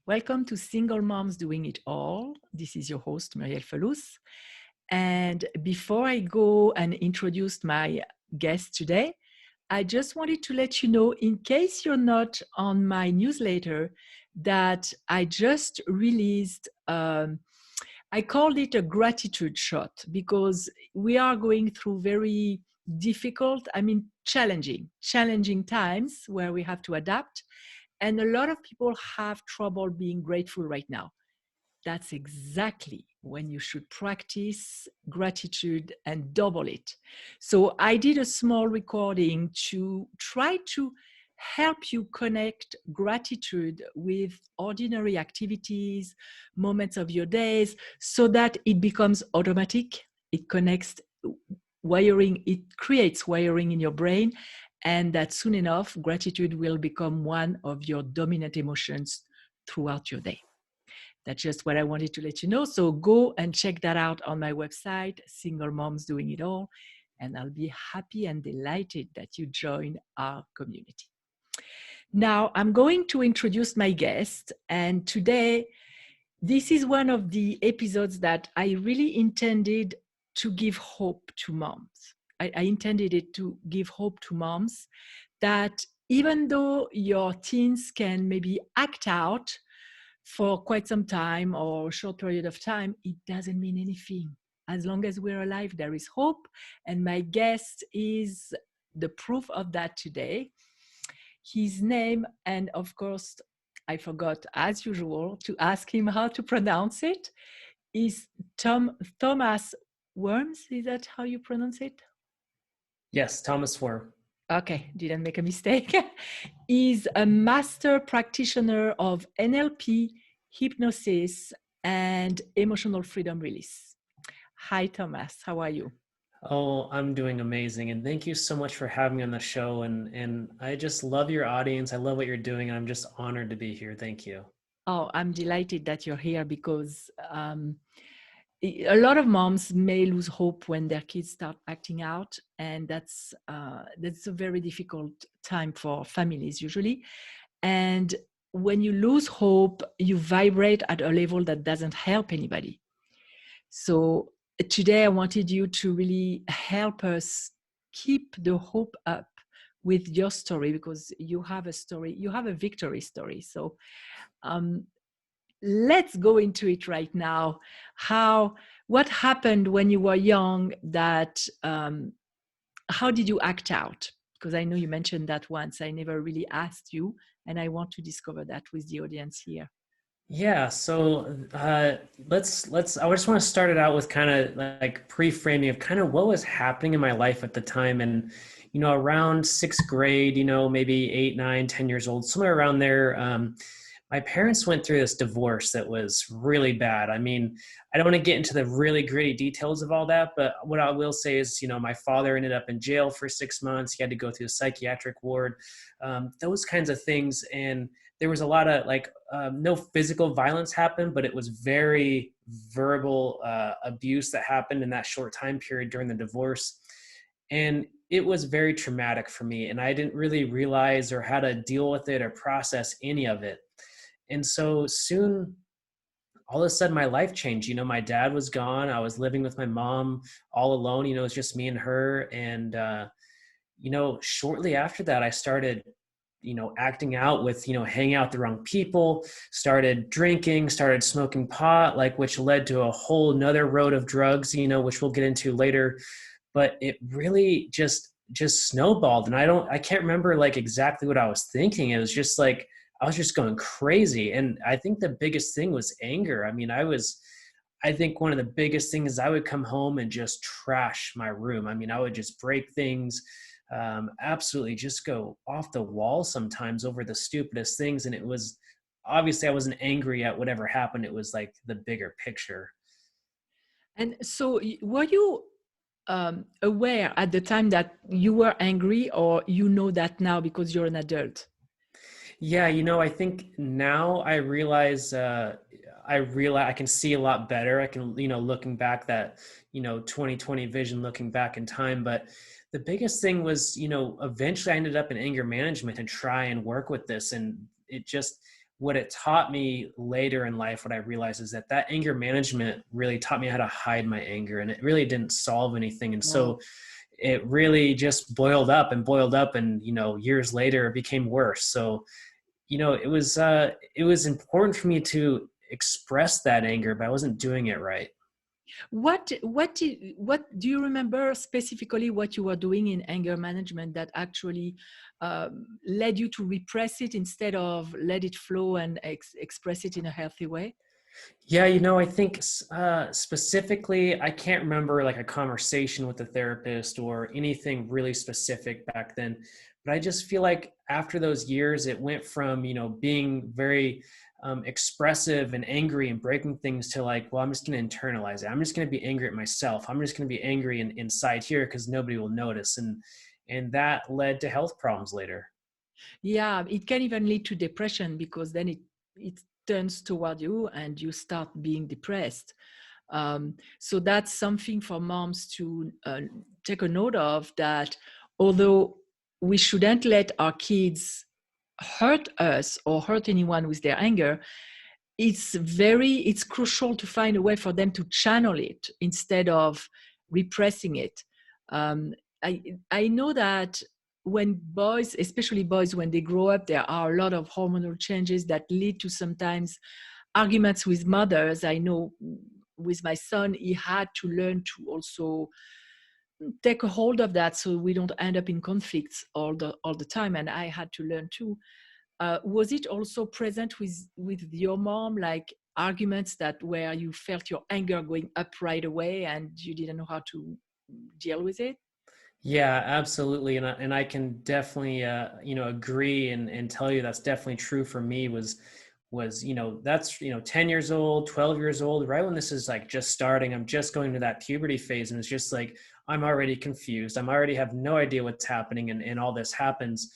Welcome to Single Moms Doing It All. This is your host, Muriel Felous. And before I go and introduce my guest today, I just wanted to let you know, in case you're not on my newsletter, that I just released, I called it a gratitude shot because we are going through very difficult, challenging times where we have to adapt. And a lot of people have trouble being grateful right now. That's exactly when you should practice gratitude and double it. So I did a small recording to try to help you connect gratitude with ordinary activities, moments of your days, so that it becomes automatic. It connects wiring, it creates wiring in your brain, and that soon enough, gratitude will become one of your dominant emotions throughout your day. That's just what I wanted to let you know. So go and check that out on my website, Single Moms Doing It All, and I'll be happy and delighted that you join our community. Now, I'm going to introduce my guest, and today, this is one of the episodes that I really intended to give hope to moms. I intended it to give hope to moms that even though your teens can maybe act out for quite some time or a short period of time, it doesn't mean anything. As long as we're alive, there is hope. And my guest is the proof of that today. His name, and of course, I forgot, as usual, to ask him how to pronounce it, is Thomas Wurm. Is that how you pronounce it? Yes, Thomas Wurm. Okay, didn't make a mistake. He's a master practitioner of NLP, hypnosis, and emotional freedom release. Hi, Thomas. How are you? Oh, I'm doing amazing. And thank you so much for having me on the show. And I just love your audience. I love what you're doing. And I'm just honored to be here. Thank you. Oh, I'm delighted that you're here because a lot of moms may lose hope when their kids start acting out, and that's a very difficult time for families usually. And when you lose hope, you vibrate at a level that doesn't help anybody. So today I wanted you to really help us keep the hope up with your story, because you have a story, you have a victory story. So let's go into it right now. What happened when you were young that, how did you act out? Because I know you mentioned that once. I never really asked you, and I want to discover that with the audience here. Yeah. So let's I just want to start it out with kind of like pre-framing of kind of what was happening in my life at the time. And, around sixth grade, maybe 8, 9, 10 years old, somewhere around there. My parents went through this divorce that was really bad. I mean, I don't want to get into the really gritty details of all that, but what I will say is, my father ended up in jail for 6 months. He had to go through a psychiatric ward, those kinds of things. And there was a lot of no physical violence happened, but it was very verbal abuse that happened in that short time period during the divorce. And it was very traumatic for me. And I didn't really realize or how to deal with it or process any of it. And so soon, all of a sudden, my life changed. My dad was gone. I was living with my mom all alone. It was just me and her. And, shortly after that, I started, acting out with, hanging out with the wrong people, started drinking, started smoking pot, which led to a whole nother road of drugs, which we'll get into later. But it really just snowballed. And I can't remember exactly what I was thinking. It was just I was just going crazy. And I think the biggest thing was anger. I mean, I think one of the biggest things is I would come home and just trash my room. I mean, I would just break things, absolutely just go off the wall sometimes over the stupidest things. And it was, obviously I wasn't angry at whatever happened. It was like the bigger picture. And so were you aware at the time that you were angry, or that now because you're an adult? Yeah, I think now I realize I can see a lot better. I can, looking back that, 2020 vision, looking back in time. But the biggest thing was, eventually I ended up in anger management and try and work with this. And it just, what it taught me later in life, what I realized is that anger management really taught me how to hide my anger, and it really didn't solve anything. And Oh. so it really just boiled up and boiled up, and years later it became worse. So it was important for me to express that anger, but I wasn't doing it right. What do you remember specifically what you were doing in anger management that actually led you to repress it instead of let it flow and express it in a healthy way? Yeah, I think specifically, I can't remember like a conversation with a therapist or anything really specific back then. But I just feel like after those years, it went from, being very expressive and angry and breaking things to like, well, I'm just going to internalize it. I'm just going to be angry at myself. I'm just going to be angry inside here because nobody will notice. And that led to health problems later. Yeah, it can even lead to depression because then it turns toward you and you start being depressed. So that's something for moms to take a note of, that although we shouldn't let our kids hurt us or hurt anyone with their anger, it's crucial to find a way for them to channel it instead of repressing it. um, I know that when boys, especially boys, when they grow up, there are a lot of hormonal changes that lead to sometimes arguments with mothers. I know with my son, he had to learn to also take a hold of that so we don't end up in conflicts all the time, and I had to learn too. Was it also present with your mom, like arguments that where you felt your anger going up right away and you didn't know how to deal with it? Yeah, absolutely. And I can definitely, agree and tell you that's definitely true for me was, that's, 10 years old, 12 years old, right when this is like just starting, I'm just going to that puberty phase. And it's just like, I'm already confused. I'm already have no idea what's happening, and all this happens.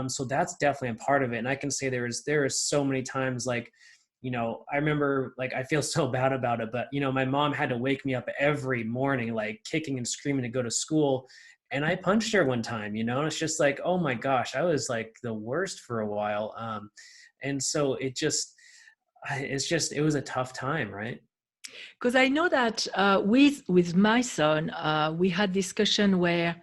So that's definitely a part of it. And I can say there is so many times like, I remember like, I feel so bad about it, but my mom had to wake me up every morning, like kicking and screaming to go to school. And I punched her one time, and it's just like, oh my gosh, I was like the worst for a while. And so it was a tough time, right? Because I know that with my son, we had discussion where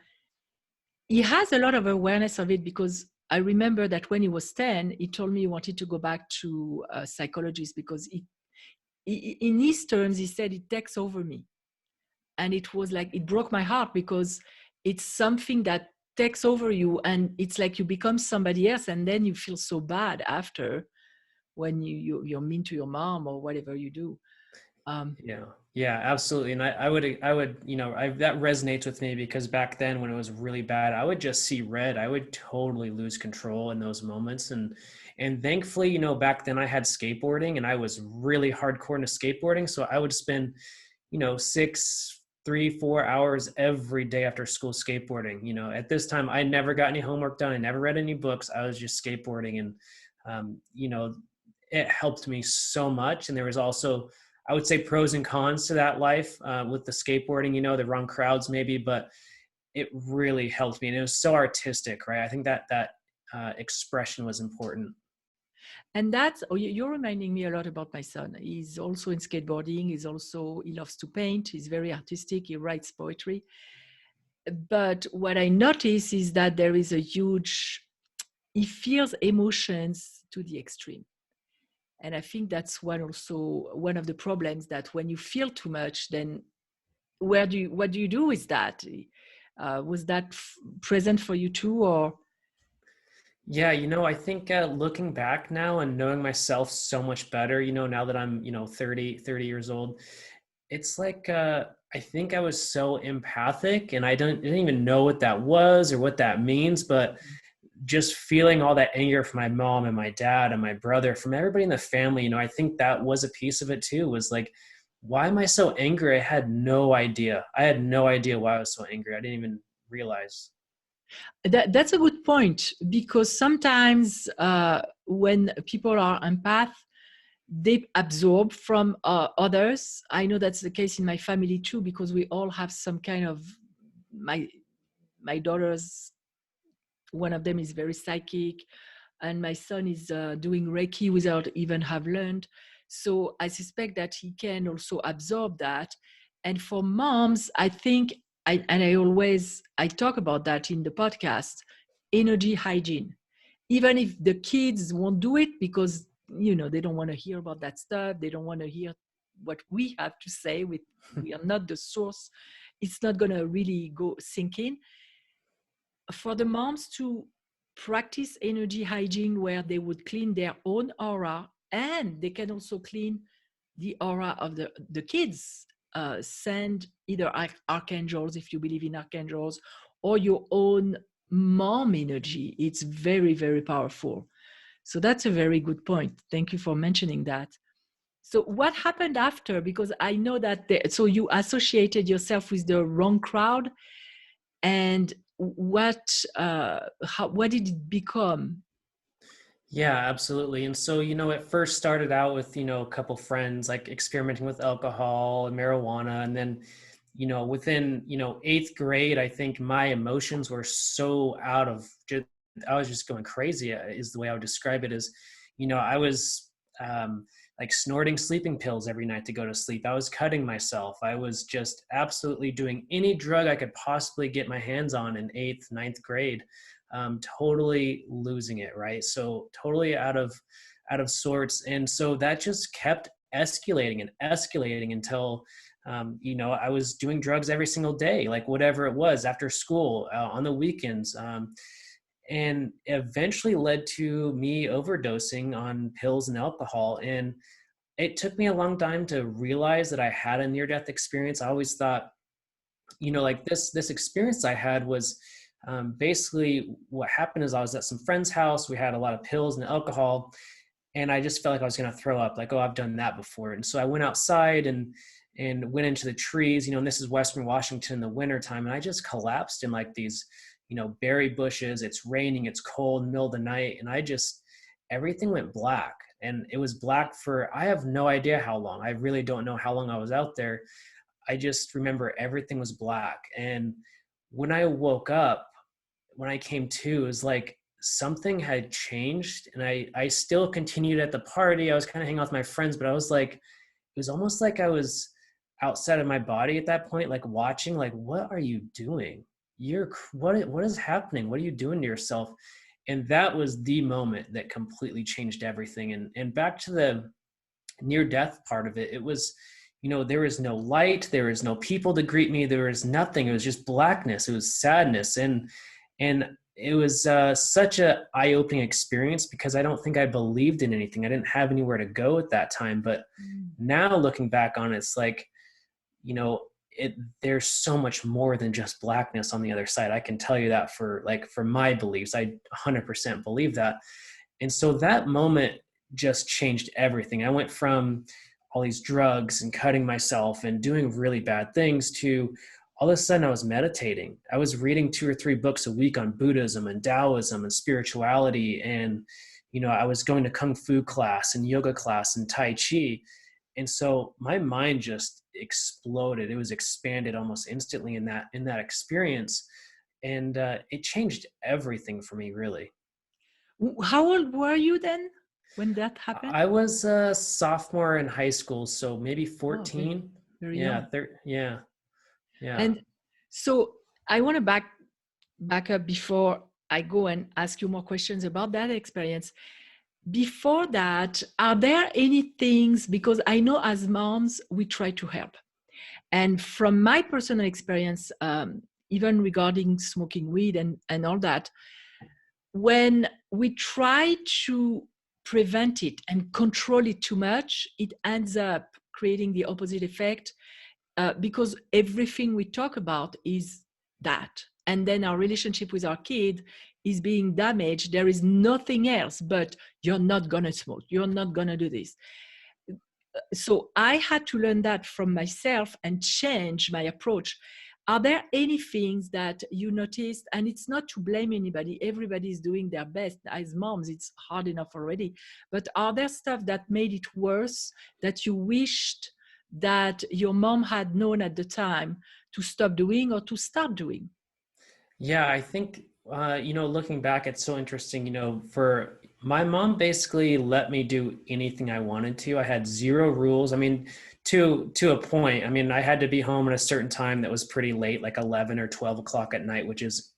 he has a lot of awareness of it, because I remember that when he was 10, he told me he wanted to go back to a psychologist because in his terms, he said it takes over me. And it was like, it broke my heart because it's something that takes over you, and it's like you become somebody else, and then you feel so bad after when you're mean to your mom or whatever you do. um, Yeah, yeah, absolutely. And I would, that resonates with me because back then when it was really bad, I would just see red. I would totally lose control in those moments. And thankfully, back then I had skateboarding and I was really hardcore into skateboarding. So I would spend, 6, 3, 4 hours every day after school skateboarding. At this time, I never got any homework done. I never read any books. I was just skateboarding. And, it helped me so much. And there was also, I would say, pros and cons to that life with the skateboarding, the wrong crowds maybe, but it really helped me. And it was so artistic, right? I think that expression was important. and that's, oh, you're reminding me a lot about my son. He's also in skateboarding. He loves to paint. He's very artistic. He writes poetry. But what I notice is that there is a huge, he feels emotions to the extreme. And I think that's one of the problems, that when you feel too much, then what do you do with that? Was that present for you too, or? Yeah, I think looking back now and knowing myself so much better, now that I'm, 30 years old, it's like I think I was so empathic and I didn't even know what that was or what that means, but just feeling all that anger from my mom and my dad and my brother, from everybody in the family, I think that was a piece of it too, was like, why am I so angry? I had no idea. I had no idea why I was so angry. I didn't even realize. That's a good point, because sometimes when people are empath, they absorb from others. I know that's the case in my family too, because we all have some kind of, my daughters, one of them is very psychic. and my son is doing Reiki without even have learned. So I suspect that he can also absorb that. And for moms, I think, I talk about that in the podcast, energy hygiene. Even if the kids won't do it because they don't want to hear about that stuff, they don't want to hear what we have to say. We are not the source. It's not going to really go sink in. For the moms to practice energy hygiene where they would clean their own aura, and they can also clean the aura of the kids, send either archangels, if you believe in archangels, or your own mom energy. It's very, very powerful. So that's a very good point. Thank you for mentioning that. So what happened after? Because I know that so you associated yourself with the wrong crowd, and what did it become? Yeah, absolutely. And so, it first started out with, a couple friends like experimenting with alcohol and marijuana. And then, within, eighth grade, I think my emotions were so out of just, I was just going crazy, is the way I would describe it. Is, I was like snorting sleeping pills every night to go to sleep. I was cutting myself. I was just absolutely doing any drug I could possibly get my hands on in eighth, ninth grade. Totally losing it, right? So totally out of sorts. And so that just kept escalating and escalating until I was doing drugs every single day, like whatever it was, after school, on the weekends, and eventually led to me overdosing on pills and alcohol. And it took me a long time to realize that I had a near-death experience. I always thought, like this experience I had was basically what happened is I was at some friend's house. We had a lot of pills and alcohol, and I just felt like I was going to throw up. Like, oh, I've done that before. And so I went outside and went into the trees. And this is Western Washington in the wintertime, and I just collapsed in like these, berry bushes. It's raining, it's cold, middle of the night, and everything went black. And it was black for, I have no idea how long. I really don't know how long I was out there. I just remember everything was black. And when I woke up, when I came to, it was like something had changed. And I still continued at the party. I was kind of hanging out with my friends, but I was like, it was almost like I was outside of my body at that point, like watching, like, what are you doing? What is happening? What are you doing to yourself? And that was the moment that completely changed everything. And back to the near death part of it, it was, there was no light, there was no people to greet me, there was nothing. It was just blackness, it was sadness. And it was such a eye-opening experience, because I don't think I believed in anything. I didn't have anywhere to go at that time. But now looking back on it, it's like, there's so much more than just blackness on the other side. I can tell you that for my beliefs, I 100% believe that. And so that moment just changed everything. I went from all these drugs and cutting myself and doing really bad things to all of a sudden I was meditating. I was reading 2 or 3 books a week on Buddhism and Taoism and spirituality. And, I was going to Kung Fu class and yoga class and Tai Chi. And so my mind just exploded. It was expanded almost instantly in that experience. And it changed everything for me, really. How old were you then when that happened? I was a sophomore in high school, so maybe Oh, very, 14. very Yeah, young. yeah. And so I want to back up before I go and ask you more questions about that experience. Before that, are there any things, because I know as moms, we try to help. And from my personal experience, even regarding smoking weed and all that, when we try to prevent it and control it too much, it ends up creating the opposite effect, because everything we talk about is that. And then our relationship with our kid is being damaged. There is nothing else but you're not going to smoke. You're not going to do this. So I had to learn that from myself and change my approach. Are there any things that you noticed? And it's not to blame anybody. Everybody is doing their best. As moms, it's hard enough already. But are there stuff that made it worse that you wished that your mom had known at the time to stop doing or to start doing? Yeah, I think, looking back, it's so interesting, for My mom basically let me do anything I wanted to. I had zero rules. I mean, to a point. I mean, I had to be home at a certain time that was pretty late, like 11 or 12 o'clock at night, which is,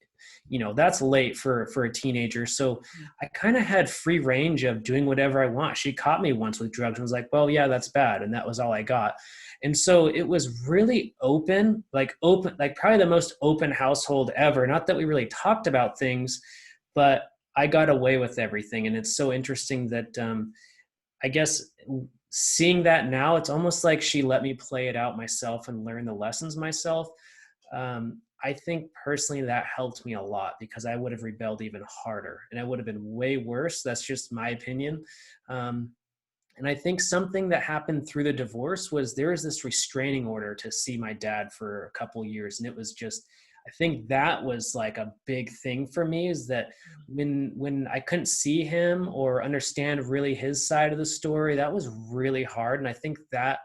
that's late for a teenager. So Yeah. I kind of had free range of doing whatever I want. She caught me once with drugs and was like, well, yeah, that's bad. And that was all I got. And so it was really open, like probably the most open household ever. Not that we really talked about things, but I got away with everything. And it's so interesting that I guess seeing that now, it's almost like she let me play it out myself and learn the lessons myself. I think personally that helped me a lot because I would have rebelled even harder and I would have been way worse. That's just my opinion. Um, and I think something that happened through the divorce was there was this restraining order to see my dad for a couple years. And it was just, I think that was like a big thing for me, is that when I couldn't see him or understand really his side of the story, that was really hard. And I think that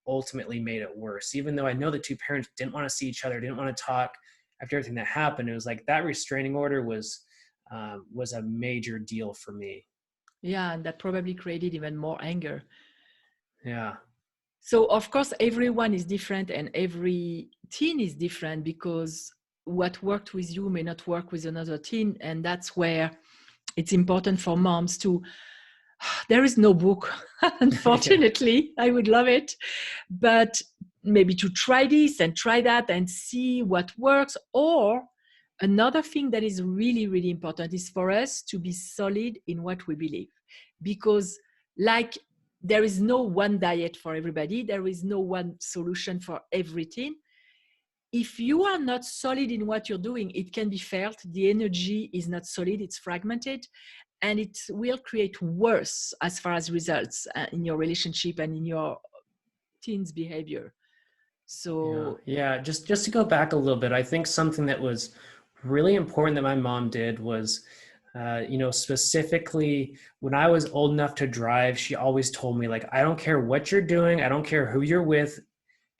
ultimately made it worse. Even though I know the two parents didn't want to see each other, didn't want to talk after everything that happened, it was like that restraining order was a major deal for me. Yeah, and that probably created even more anger. Yeah. So of course, everyone is different and every teen is different, because what worked with you may not work with another teen. And that's where it's important for moms to, there is no book, Yeah. unfortunately. I would love it, but maybe to try this and try that and see what works. Or another thing that is really, really important is for us to be solid in what we believe. Because, like, there is no one diet for everybody, there is no one solution for everything. If you are not solid in what you're doing, it can be felt. The energy is not solid, it's fragmented, and it will create worse as far as results in your relationship and in your teens' behavior. Yeah, So, yeah. Just to go back a little bit, I think something that was really important that my mom did was, specifically when I was old enough to drive, she always told me, like, I don't care what you're doing, I don't care who you're with,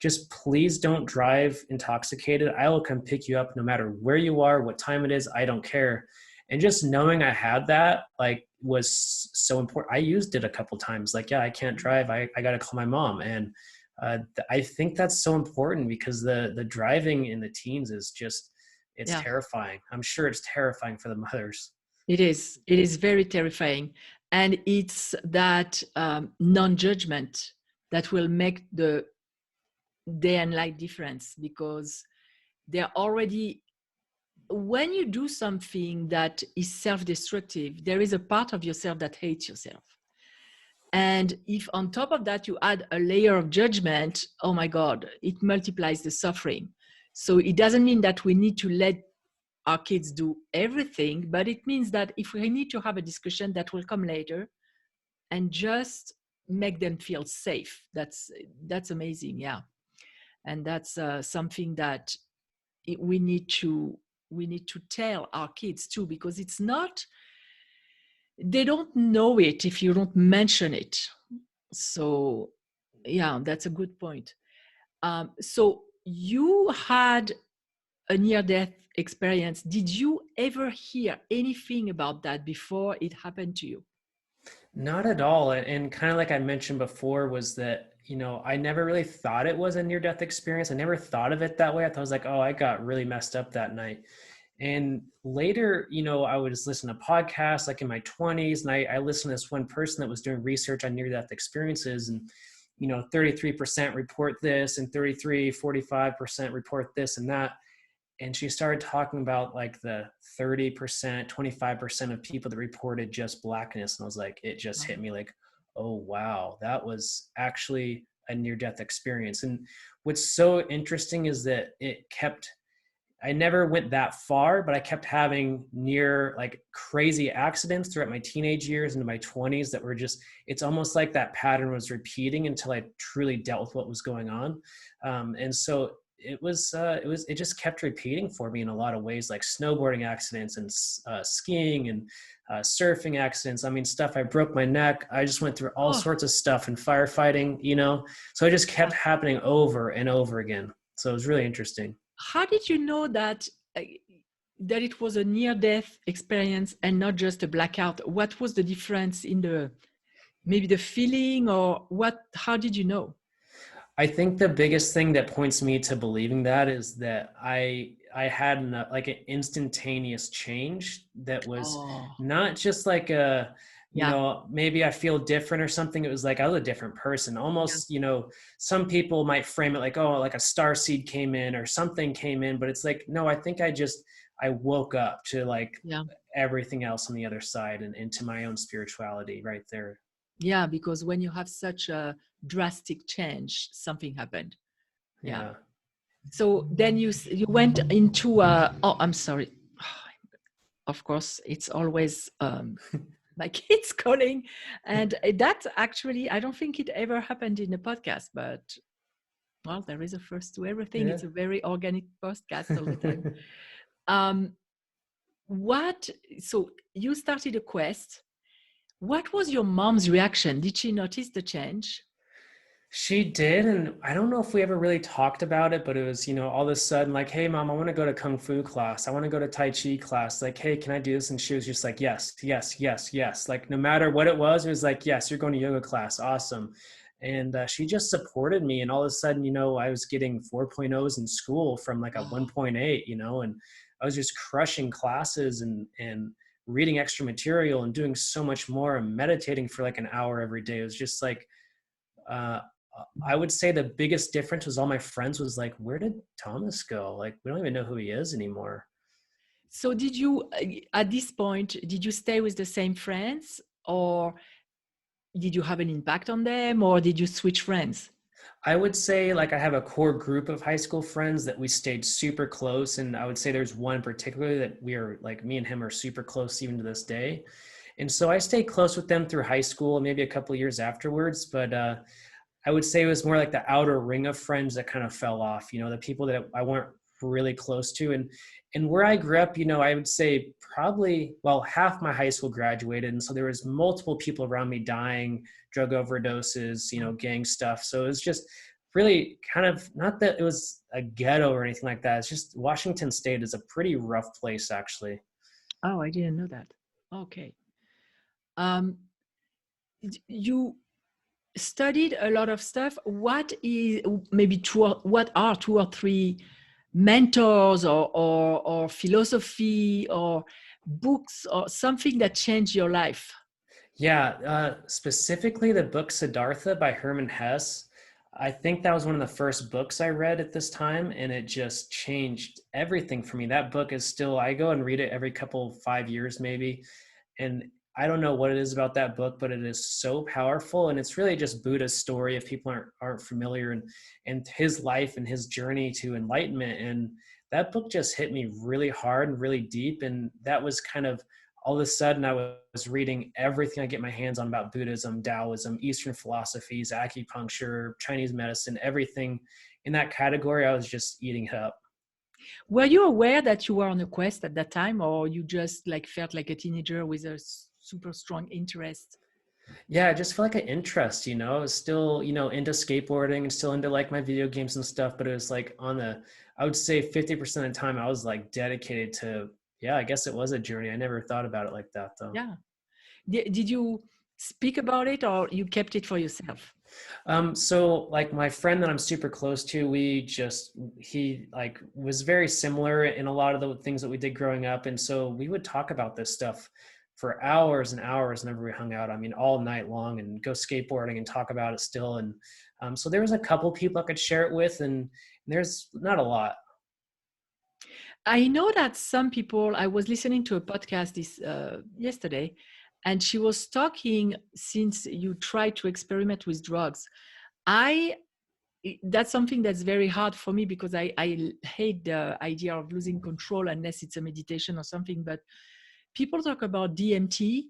just please don't drive intoxicated. I will come pick you up no matter where you are, what time it is, I don't care. And just knowing I had that, like, was so important. I used it a couple times. Like, yeah, I can't drive. I got to call my mom. And I think that's so important because the driving in the teens is just, it's yeah, terrifying. I'm sure it's terrifying for the mothers. it is. It is very terrifying. And it's that non-judgment that will make the day and night difference, because they're already, when you do something that is self-destructive, there is a part of yourself that hates yourself. And if on top of that you add a layer of judgment, oh my God, it multiplies the suffering. So it doesn't mean that we need to let our kids do everything, but it means that if we need to have a discussion that will come later and just make them feel safe, that's amazing. Yeah. And that's something that we need to tell our kids too, because it's not, they don't know it if you don't mention it. So yeah, that's a good point. So you had a near-death experience. Did you ever hear anything about that before it happened to you? Not at all. And kind of like I mentioned before, was that, I never really thought it was a near death experience. I never thought of it that way. I thought, I was like, oh, I got really messed up that night. And later, I would just listen to podcasts like in my 20s. And I listened to this one person that was doing research on near death experiences. And, 33% report this and 45% report this and that. And she started talking about like the 30%, 25% of people that reported just blackness. And I was like, it just hit me like, oh, wow, that was actually a near death experience. And what's so interesting is that I never went that far, but I kept having near like crazy accidents throughout my teenage years into my 20s that were just, it's almost like that pattern was repeating until I truly dealt with what was going on. And so it just kept repeating for me in a lot of ways, like snowboarding accidents and skiing and surfing accidents. I mean, stuff, I broke my neck. I just went through all Oh, sorts of stuff in firefighting, so it just kept yeah. happening over and over again. So it was really interesting. How did you know that? that it was a near-death experience and not just a blackout. What was the difference in the maybe the feeling, or what? How did you know? I think the biggest thing that points me to believing that is that I had like an instantaneous change that was Oh, not just like a, yeah, maybe I feel different or something. It was like I was a different person. yeah, Almost, some people might frame it like, oh, like a star seed came in or something came in, but it's like, no, I think I woke up to like yeah, everything else on the other side and into my own spirituality right there. yeah. Because when you have such a drastic change, something happened. Yeah. Yeah. So then you went into oh, I'm sorry. Of course, it's always my kids calling, and that actually I don't think it ever happened in a podcast, but well, there is a first to everything. Yeah. It's a very organic podcast all the time. Um, what? So you started a quest. What was your mom's reaction? Did she notice the change? She did, and I don't know if we ever really talked about it, but it was, all of a sudden like, hey mom, I want to go to kung fu class. I want to go to Tai Chi class. Like, hey, can I do this? And she was just like, yes, yes, yes, yes. Like no matter what it was like, yes, you're going to yoga class. Awesome. And she just supported me. And all of a sudden, I was getting 4.0s in school from like a Oh, 1.8, and I was just crushing classes and reading extra material and doing so much more and meditating for like an hour every day. It was just like, uh, I would say the biggest difference was all my friends was like, where did Thomas go? Like, we don't even know who he is anymore. so did you at this point? Did you stay with the same friends, or did you have an impact on them, or did you switch friends? I would say like I have a core group of high school friends that we stayed super close. And I would say there's one particularly that we are like, me and him are super close even to this day. And so I stayed close with them through high school, maybe a couple of years afterwards. But I would say it was more like the outer ring of friends that kind of fell off, the people that I weren't really close to. And where I grew up, I would say probably, well, half my high school graduated. And so there was multiple people around me dying, drug overdoses, gang stuff. So it was just really kind of, not that it was a ghetto or anything like that. It's just Washington State is a pretty rough place, actually. Oh, I didn't know that. Okay. Um, you studied a lot of stuff. What is maybe what are two or three mentors or philosophy or books or something that changed your life? Yeah, specifically the book Siddhartha by Hermann Hesse. I think that was one of the first books I read at this time, and it just changed everything for me. That book is still, I go and read it every couple, 5 years maybe. And I don't know what it is about that book, but it is so powerful. And it's really just Buddha's story if people aren't familiar, and his life and his journey to enlightenment. And that book just hit me really hard and really deep. And that was kind of all of a sudden I was reading everything I get my hands on about Buddhism, Taoism, Eastern philosophies, acupuncture, Chinese medicine, everything in that category. I was just eating it up. Were you aware that you were on a quest at that time, or you just like felt like a teenager with a super strong interest? Yeah, I just feel like an interest, I was still, into skateboarding and still into like my video games and stuff, but it was like I would say 50% of the time I was like dedicated to, yeah, I guess it was a journey. I never thought about it like that though. Yeah. Did you speak about it, or you kept it for yourself? So like my friend that I'm super close to, he like was very similar in a lot of the things that we did growing up. And so we would talk about this stuff for hours and hours whenever we hung out. I mean, all night long, and go skateboarding and talk about it still. And so there was a couple people I could share it with, and there's not a lot. I know that some people, I was listening to a podcast this yesterday, and she was talking, since you try to experiment with drugs. I That's something that's very hard for me, because I hate the idea of losing control unless it's a meditation or something. But people talk about DMT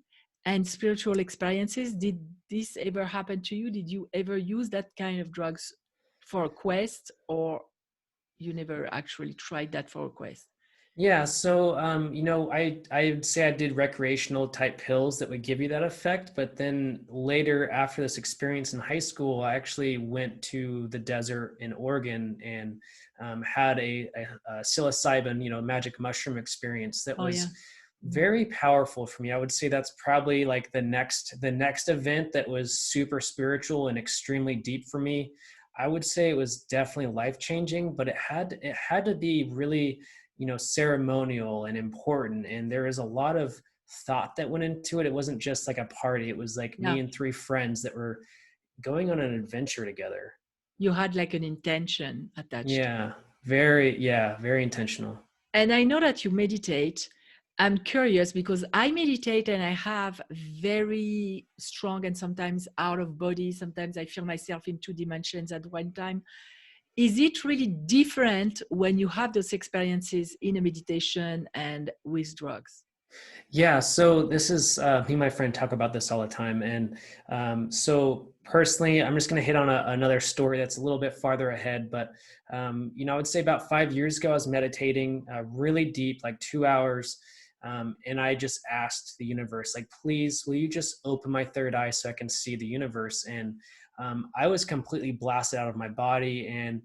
and spiritual experiences. Did this ever happen to you? Did you ever use that kind of drugs for a quest, or you never actually tried that for a quest? Yeah, so I'd say I did recreational type pills that would give you that effect, but then later after this experience in high school, I actually went to the desert in Oregon and had a psilocybin, magic mushroom experience that Oh yeah. was Mm. very powerful for me. I would say that's probably like the next event that was super spiritual and extremely deep for me. I would say it was definitely life changing, but it had to be really ceremonial and important. And there is a lot of thought that went into it. It wasn't just like a party. It was like Yeah. me and three friends that were going on an adventure together. You had like an intention attached. Yeah, very intentional. And I know that you meditate. I'm curious because I meditate and I have very strong and sometimes out of body. Sometimes I feel myself in two dimensions at one time. Is it really different when you have those experiences in a meditation and with drugs? Yeah, so this is me and my friend talk about this all the time. And so personally, I'm just going to hit on another story that's a little bit farther ahead. But, I would say about 5 years ago, I was meditating really deep, like 2 hours. And I just asked the universe, like, please, will you just open my third eye so I can see the universe? And I was completely blasted out of my body. And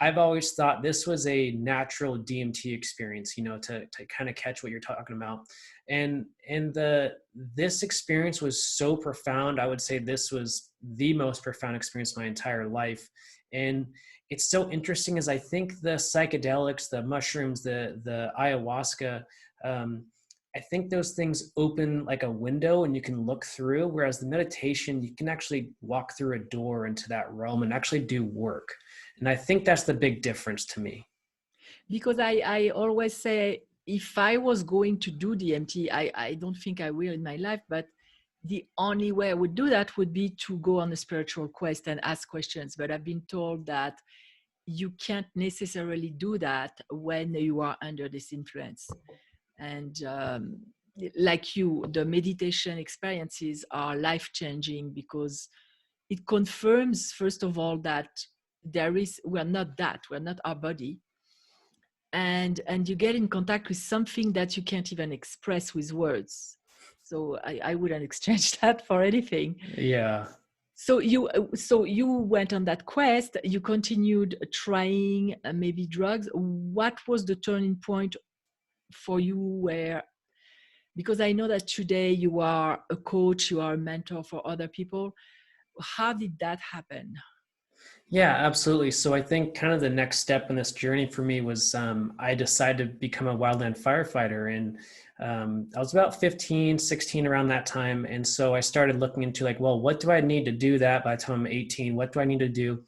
I've always thought this was a natural DMT experience, to kind of catch what you're talking about. And this experience was so profound. I would say this was the most profound experience of my entire life. And it's so interesting as I think the psychedelics, the mushrooms, the ayahuasca, um, I think those things open like a window and you can look through, whereas the meditation, you can actually walk through a door into that realm and actually do work. And I think that's the big difference to me. Because I always say, if I was going to do DMT, I don't think I will in my life, but the only way I would do that would be to go on a spiritual quest and ask questions. But I've been told that you can't necessarily do that when you are under this influence. And like you, the meditation experiences are life changing because it confirms, first of all, that we're not our body, and you get in contact with something that you can't even express with words. So I wouldn't exchange that for anything. Yeah. So you went on that quest, you continued trying maybe drugs. What was the turning point for you where, because I know that today you are a coach, you are a mentor for other people. How did that happen? Yeah, absolutely. So I think kind of the next step in this journey for me was I decided to become a wildland firefighter. And I was about 15, 16 around that time. And so I started looking into like, well, what do I need to do that by the time I'm 18? What do I need to do?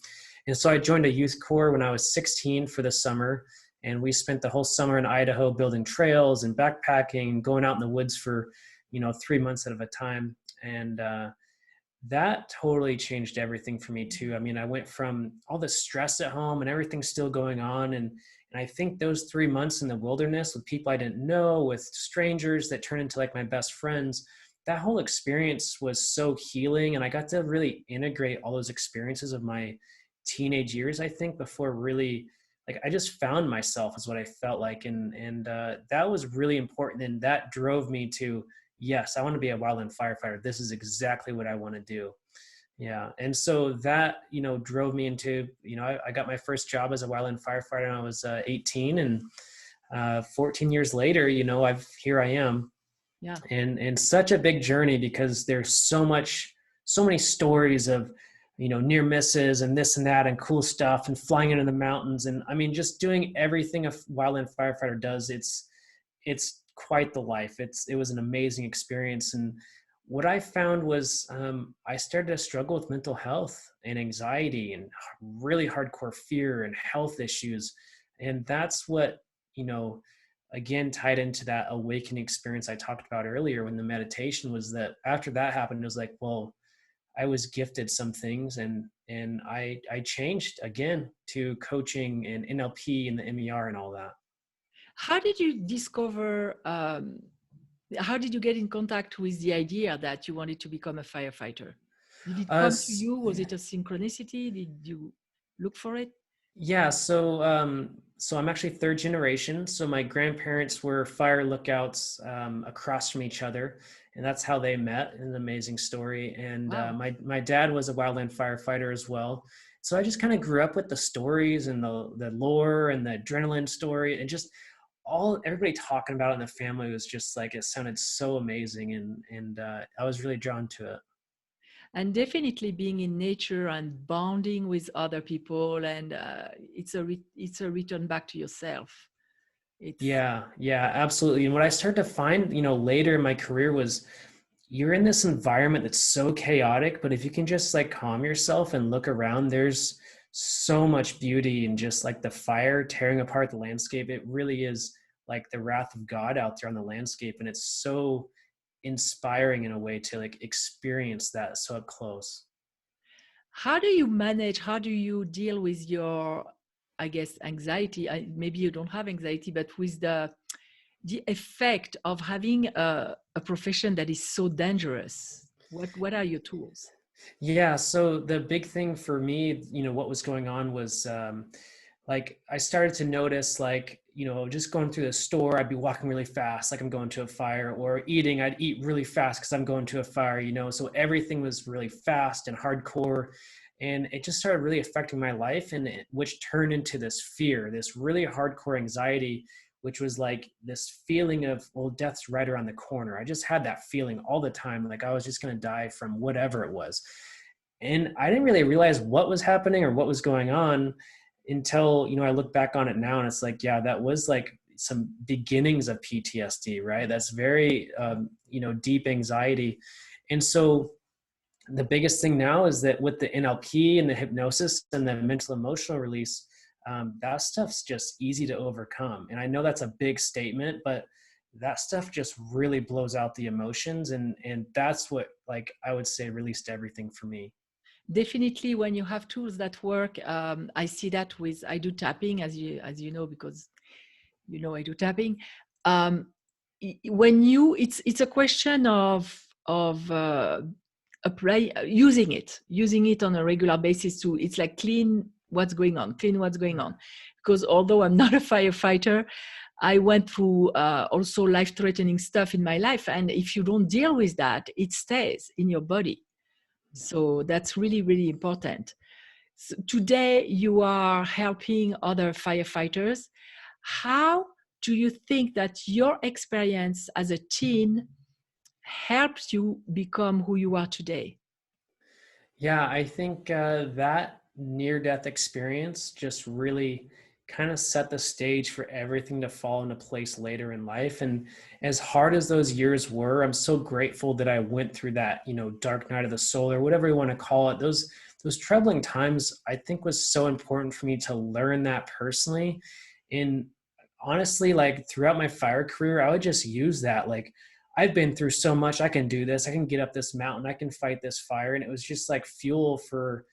And so I joined a youth corps when I was 16 for the summer. And we spent the whole summer in Idaho building trails and backpacking, going out in the woods for, 3 months at a time. And that totally changed everything for me too. I mean, I went from all the stress at home and everything still going on. And I think those 3 months in the wilderness with people I didn't know, with strangers that turned into like my best friends, that whole experience was so healing. And I got to really integrate all those experiences of my teenage years, I think, before really like I just found myself is what I felt like. And that was really important. And that drove me to, yes, I want to be a wildland firefighter. This is exactly what I want to do. Yeah. And so that, drove me into, I got my first job as a wildland firefighter when I was 18, and 14 years later, here I am. Yeah. And such a big journey because there's so many stories of, near misses and this and that and cool stuff and flying into the mountains. And I mean, just doing everything a wildland firefighter does. It's quite the life. It was an amazing experience. And what I found was I started to struggle with mental health and anxiety and really hardcore fear and health issues. And that's what, again, tied into that awakening experience I talked about earlier when the meditation was that after that happened, it was like, well, I was gifted some things and I changed again to coaching and NLP and the MER and all that. How did you discover, how did you get in contact with the idea that you wanted to become a firefighter? Did it come to you? Was it a synchronicity? Did you look for it? Yeah, so so I'm actually third generation. So my grandparents were fire lookouts across from each other, and that's how they met. An amazing story. And Wow. my dad was a wildland firefighter as well. So I just kind of grew up with the stories and the lore and the adrenaline story, and just all everybody talking about it in the family was just like, it sounded so amazing, and I was really drawn to it. And definitely being in nature and bonding with other people, and it's a return back to yourself. It's Yeah, yeah, absolutely. And what I started to find, later in my career was you're in this environment that's so chaotic, but if you can just like calm yourself and look around, there's so much beauty in just like the fire tearing apart the landscape. It really is like the wrath of God out there on the landscape. And it's so inspiring in a way to like experience that so up close. how do you manage, how do you deal with your, I guess, anxiety? Maybe you don't have anxiety, but with the effect of having a profession that is so dangerous. What are your tools? Yeah, so the big thing for me, what was going on was like I started to notice like, just going through the store, I'd be walking really fast, like I'm going to a fire, or eating, I'd eat really fast because I'm going to a fire. So everything was really fast and hardcore. And it just started really affecting my life, which turned into this fear, this really hardcore anxiety, which was like this feeling of, well, death's right around the corner. I just had that feeling all the time, like I was just going to die from whatever it was. And I didn't really realize what was happening or what was going on until, I look back on it now, and it's like, yeah, that was like some beginnings of PTSD, right? That's very, deep anxiety. And so the biggest thing now is that with the NLP and the hypnosis and the mental emotional release, that stuff's just easy to overcome. And I know that's a big statement, but that stuff just really blows out the emotions. And that's what, like, I would say released everything for me. Definitely, when you have tools that work, I see that with, I do tapping, as you know, because I do tapping. When you, it's a question of apply using it on a regular basis to, it's like clean what's going on, because although I'm not a firefighter, I went through also life-threatening stuff in my life, and if you don't deal with that, it stays in your body. So that's really, really important. So today, you are helping other firefighters. How do you think that your experience as a teen helps you become who you are today? Yeah, I think that near death experience just really kind of set the stage for everything to fall into place later in life. And as hard as those years were, I'm so grateful that I went through that, dark night of the soul, or whatever you want to call it. Those troubling times, I think, was so important for me to learn that personally. And honestly, like throughout my fire career, I would just use that. Like, I've been through so much. I can do this. I can get up this mountain. I can fight this fire. And it was just like fuel for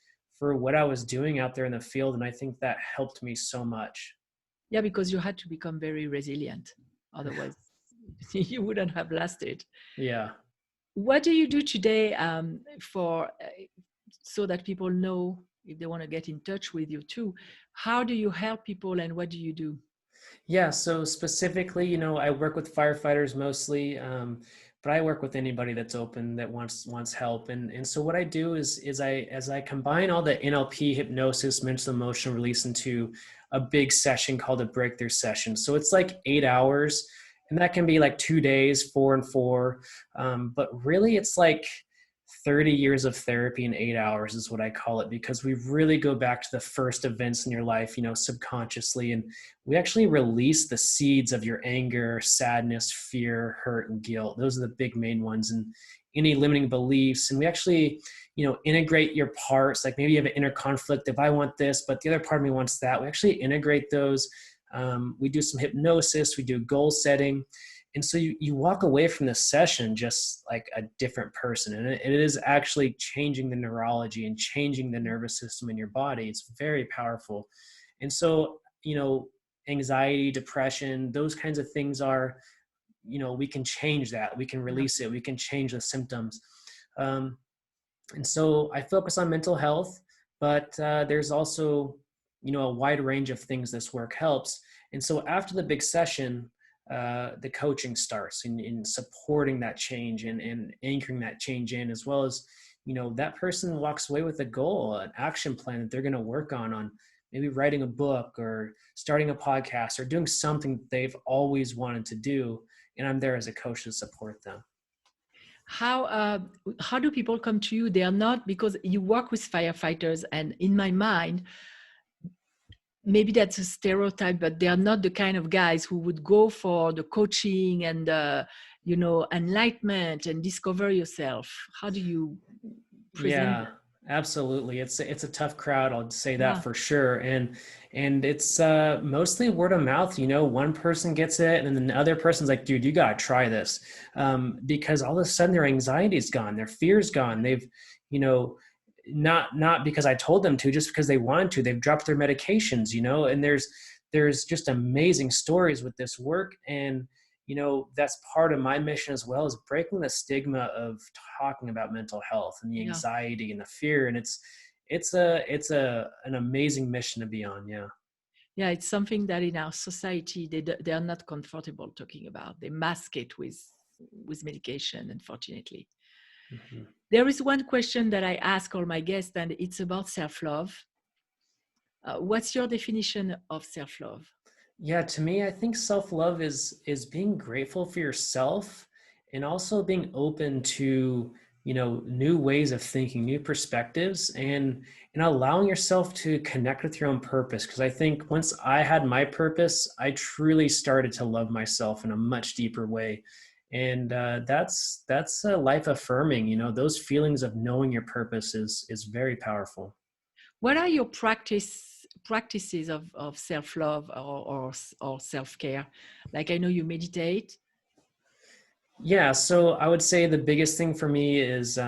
what I was doing out there in the field. And I think that helped me so much. Yeah, because you had to become very resilient. Otherwise, you wouldn't have lasted. Yeah. What do you do today for so that people know if they want to get in touch with you too? How do you help people, and what do you do? Yeah, so specifically, I work with firefighters mostly, but I work with anybody that's open that wants help. And so what I do is I combine all the NLP, hypnosis, mental emotional release into a big session called a breakthrough session. So it's like 8 hours, and that can be like 2 days, 4 and 4. But really, it's like 30 years of therapy in 8 hours is what I call it, because we really go back to the first events in your life, subconsciously. And we actually release the seeds of your anger, sadness, fear, hurt, and guilt. Those are the big main ones, and any limiting beliefs. And we actually, integrate your parts. Like maybe you have an inner conflict. If I want this, but the other part of me wants that, we actually integrate those. We do some hypnosis. We do goal setting. And so you walk away from this session just like a different person. And it is actually changing the neurology and changing the nervous system in your body. It's very powerful. And so, anxiety, depression, those kinds of things are, we can change that. We can Yeah. release it. We can change the symptoms. And so I focus on mental health, but there's also a wide range of things this work helps. And so after the big session, the coaching starts in supporting that change and anchoring that change in, as well as, that person walks away with a goal, an action plan that they're going to work on maybe writing a book or starting a podcast or doing something that they've always wanted to do. And I'm there as a coach to support them. How do people come to you? They are not, because you work with firefighters, and in my mind, maybe that's a stereotype, but they are not the kind of guys who would go for the coaching and enlightenment and discover yourself. How do you present Yeah, that? absolutely. It's a tough crowd, I'll say that Yeah, for sure. And it's mostly word of mouth. One person gets it, and then the other person's like, "Dude, you gotta try this," because all of a sudden their anxiety's gone, their fear's gone. They've, you know, not because I told them to, just because they wanted to. They've dropped their medications, and there's just amazing stories with this work. And that's part of my mission as well, is breaking the stigma of talking about mental health and the yeah. anxiety and the fear. And it's an amazing mission to be on. Yeah. Yeah, it's something that in our society they are not comfortable talking about. They mask it with medication, unfortunately. Mhm. There is one question that I ask all my guests, and it's about self-love. What's your definition of self-love? Yeah, to me, I think self-love is being grateful for yourself, and also being open to, new ways of thinking, new perspectives, and allowing yourself to connect with your own purpose. Because I think once I had my purpose, I truly started to love myself in a much deeper way. And that's life affirming. Those feelings of knowing your purpose is very powerful. What are your practices of self-love or self-care? Like, I know you meditate. Yeah, so I would say the biggest thing for me is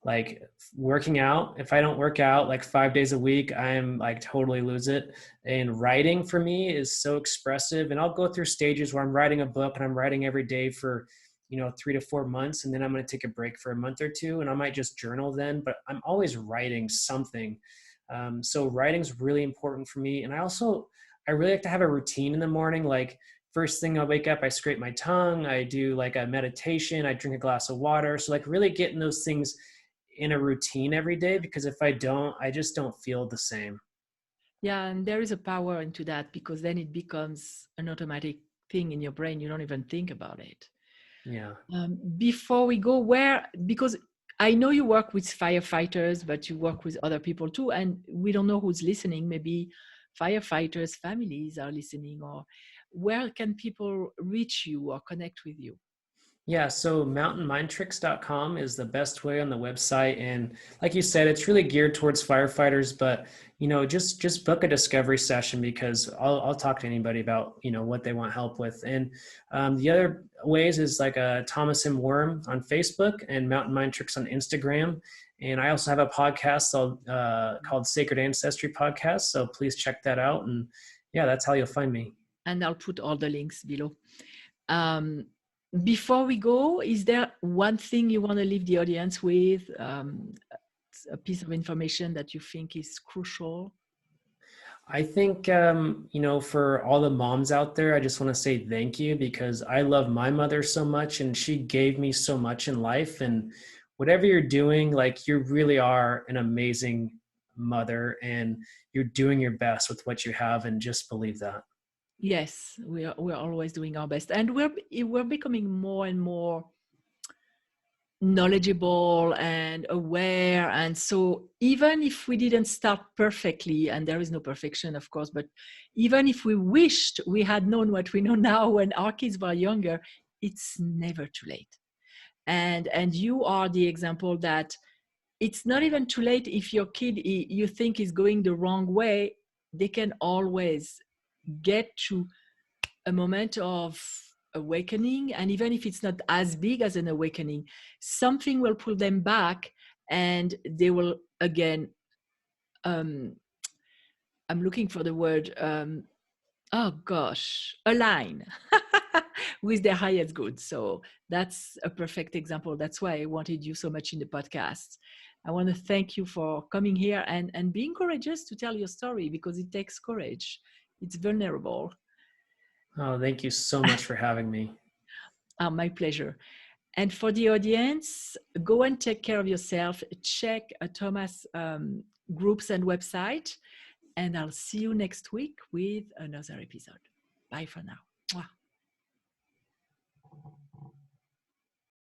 like working out. If I don't work out like 5 days a week, I'm like totally lose it. And writing for me is so expressive. And I'll go through stages where I'm writing a book and I'm writing every day for, 3 to 4 months. And then I'm going to take a break for a month or two. And I might just journal then, but I'm always writing something. So writing's really important for me. And I really like to have a routine in the morning. Like, first thing I wake up, I scrape my tongue, I do like a meditation, I drink a glass of water. So like really getting those things in a routine every day, because if I don't, I just don't feel the same. Yeah, and there is a power into that, because then it becomes an automatic thing in your brain. You don't even think about it. Yeah. Before we go, because I know you work with firefighters, but you work with other people too, and we don't know who's listening. Maybe firefighters' families are listening, or where can people reach you or connect with you? Yeah, so mountainmindtricks.com is the best way on the website. And like you said, it's really geared towards firefighters, but just book a discovery session, because I'll talk to anybody about, what they want help with. And the other ways is like Thomas and Wurm on Facebook and Mountain Mind Tricks on Instagram. And I also have a podcast called Sacred Ancestry Podcast. So please check that out. And yeah, that's how you'll find me. And I'll put all the links below. Um, Before we go, is there one thing you want to leave the audience with? A piece of information that you think is crucial? I think, for all the moms out there, I just want to say thank you, because I love my mother so much and she gave me so much in life. And whatever you're doing, like, you really are an amazing mother, and you're doing your best with what you have, and just believe that. Yes, we're always doing our best, and we're becoming more and more knowledgeable and aware. And so even if we didn't start perfectly, and there is no perfection, of course, but even if we wished we had known what we know now when our kids were younger, it's never too late. And you are the example that it's not even too late. If your kid you think is going the wrong way, they can always get to a moment of awakening. And even if it's not as big as an awakening, something will pull them back, and they will again, um, I'm looking for the word, oh gosh, align. with their highest good. So that's a perfect example. That's why I wanted you so much in the podcast. I want to thank you for coming here and being courageous to tell your story, because it takes courage. It's vulnerable. Oh, thank you so much for having me. My pleasure. And for the audience, go and take care of yourself. Check Thomas' groups and website. And I'll see you next week with another episode. Bye for now. Mwah.